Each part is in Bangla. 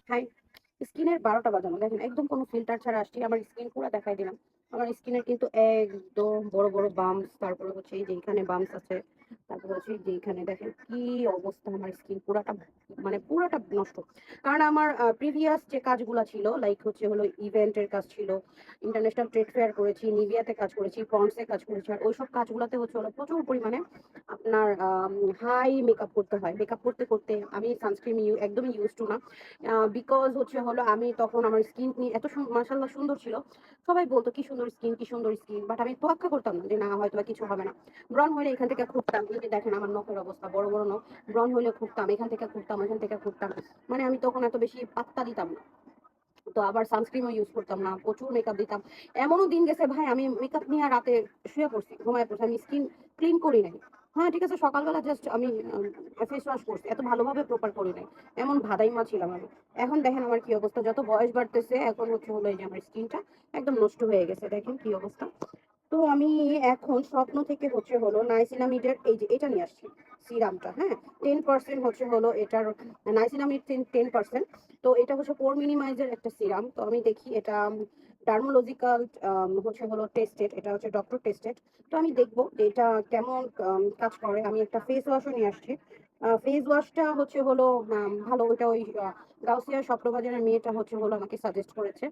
হাই, স্কিনের ১২টা বাজানো দেখেন একদম কোনো ফিল্টার ছাড়া আসছি। আমার স্কিন পুরা দেখাই দিলাম। আমার স্কিনের কিন্তু একদম বড়, বড় বাম্পস, তারপরে হচ্ছে এই যে এখানে বাম্পস আছে। তারপরে হচ্ছে এই যে এখানে দেখেন কি অবস্থা, আমার স্কিন পুরাটা মানে পুরাটা নষ্ট। কারণ আমার প্রিভিয়াস যে কাজগুলা ছিল লাইক হচ্ছে হলো ইভেন্টের কাজ ছিল, ইন্টারন্যাশনাল ট্রেড ফেয়ার করেছি, নিভিয়াতে কাজ করেছি, পন্ডস এ কাজ করেছি। আর ওইসব কাজগুলাতে হচ্ছে হলো প্রচুর পরিমাণে আপনার হাই মেকআপ করতে হয়। মেকআপ করতে, করতে আমি সানস্ক্রিন একদমই ইউজড টু না। বিকজ হচ্ছে হলো আমি তখন আমার স্কিন এত মাশাআল্লাহ সুন্দর ছিল। সবাই বলত কি সুন্দর স্কিন, কি সুন্দর স্কিন। বাট আমি তোয়াক্কা করতাম না যে না হয়তোবা কিছু হবে না। ব্রণ হইলে এখান থেকে খুঁড়তাম। এই যে দেখেন আমার নখের অবস্থা, বড়, বড় নখ। ব্রণ হইলে খুঁড়তাম, এখান থেকে খুঁড়তাম, ওখান থেকে খুঁড়তাম। মানে আমি তখন এত বেশি পাত্তা দিতাম না। তো আবার সানস্ক্রিনও ইউজ করতাম না। প্রচুর মেকআপ দিতাম। এমনও দিন গেছে ভাই আমি মেকআপ নিয়ে রাতে শুয়ে পড়ছি, ঘুমায়ে পড়ছি। আমি স্কিন ক্লিন করি নাই। হ্যাঁ, ঠিক আছে সকালবেলা জাস্ট আমি ফেস ওয়াশ করছি। এত ভালোভাবে প্রপার করি নাই। এমন ভাদাইমা ছিলাম আমি। এখন দেখেন আমার কি অবস্থা। যত বয়স বাড়তেছে এখন হচ্ছে হলো এই যে আমার স্কিনটা একদম নষ্ট হয়ে গেছে। দেখেন কি অবস্থা। তো আমি এখন স্বপ্ন থেকে হচ্ছে হলো নাইসিনামিডের এই যে এটা নিয়ে আসছি সিরামটা। হ্যাঁ, 10% হচ্ছে হলো এটার নাইসিনামিড 10%। তো এটা হচ্ছে পোর মিনিমাইজের একটা সিরাম। তো আমি দেখি এটা ডার্মোলজিক্যাল হচ্ছে হলো টেস্টেড, এটা হচ্ছে ডক্টর টেস্টেড। তো আমি দেখবো যে এটা কেমন কাজ করে। আমি একটা ফেস ওয়াশও নিয়ে আসছি। ফেস ওয়াশটা হচ্ছে হলো ভালো। ওইটা ওই গাউসিয়া স্বপ্নবাজারের মেয়েটা হচ্ছে হলো আমাকে সাজেস্ট করেছে।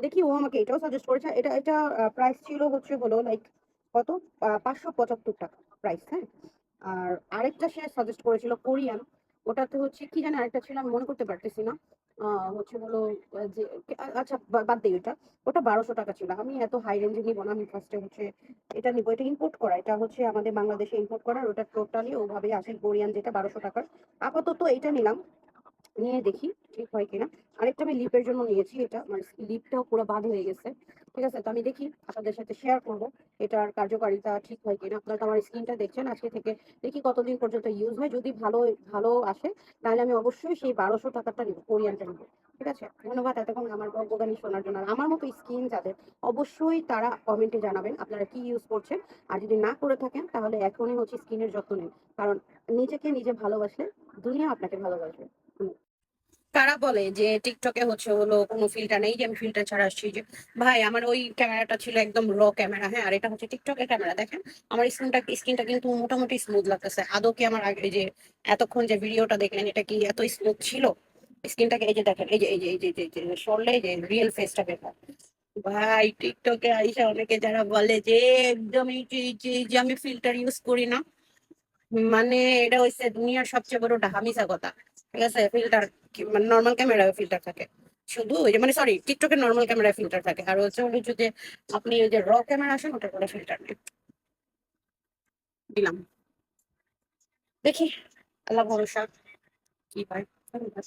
দেখি ও আমাকে এটাও সাজেস্ট করেছে। এটা প্রাইস ছিল হচ্ছে হলো লাইক কত 575 টাকা প্রাইস। হ্যাঁ, আর আরেকটা সে সাজেস্ট করেছিল কোরিয়ান। ওটাতে হচ্ছে কি জানি আরেকটা ছিল, আমি মনে করতে পারতেছি না। হচ্ছে হলো যে আচ্ছা বাদ দিই ওটা। ওটা 1200 টাকা ছিল। আমি এত হাই রেঞ্জে নিব না। আমি ফার্স্টে হচ্ছে এটা নিবো। এটা ইম্পোর্ট করা, এটা হচ্ছে আমাদের বাংলাদেশে ইম্পোর্ট করা। ওটা টোটালি ওভাবে আসে কোরিয়ান, যেটা 1200 টাকার। আপাতত এটা নিলাম, নিয়ে দেখি ঠিক হয় কিনা। আরেকটা আমি লিপের জন্য নিয়েছি। এটা আমার লিপটাও পুরো বাদ হয়ে গেছে। ঠিক আছে, তো আমি দেখি আপনাদের সাথে শেয়ার করব এটার কার্যকারিতা ঠিক হয় কিনা। আপনারা তো আমার স্কিনটা দেখছেন আজকে থেকে, দেখি কতদিন পর্যন্ত ইউজ হয়। যদি ভালো ভালো আসে তাহলে আমি অবশ্যই সেই 1200 টাকাটা নিব, কোরিয়ানটা নিব। ঠিক আছে, ধন্যবাদ এতক্ষণ আমার বকবকানি শোনার জন্য। আর আমার মতো স্কিন যাদের, অবশ্যই তারা কমেন্টে জানাবেন আপনারা কি ইউজ করছেন। আর যদি না করে থাকেন তাহলে এখনই হচ্ছে স্কিনের যত্ন নিন। কারণ নিজেকে নিজে ভালোবাসলে দুনিয়া আপনাকে ভালোবাসবে। কারা বলে যে টিকটকে হচ্ছে হলো কোনো ফিল্টার নেই, যে আমি ফিল্টার ছাড়া আসছি। যে ভাই আমার ওই ক্যামেরাটা ছিল একদম র ক্যামেরা। হ্যাঁ, আর এটা হচ্ছে টিকটকের ক্যামেরা। দেখেন আমার স্কিনটা কিন্তু মোটামুটি স্মুথ লাগতেছে। আদৌ কি আমার আগে এই যে এতক্ষণ যে ভিডিওটা দেখলেন এটা কি এত স্মুথ ছিল স্কিনটাকে? এই যে দেখেন, এই যে সরলে যে রিয়েল ফেসটা বের হয়। ভাই টিকটকে আইসা অনেকে যারা বলে যে একদম এই যে আমি ফিল্টার ইউজ করি না, মানে এটা হচ্ছে দুনিয়ার সবচেয়ে বড় হামিজা কথা। ঠিক আছে, ফিল্টার মানে নর্মাল ক্যামেরায় ফিল্টার থাকে। শুধু ওই যে মানে সরি টিকটকের নর্মাল ক্যামেরায় ফিল্টার থাকে, আর হচ্ছে হলো যদি আপনি ওই যে র ক্যামেরা আসেন ওটার কোনো ফিল্টার নেই। দিলাম, দেখি আল্লাহ ভরসা কি হয়। ধন্যবাদ।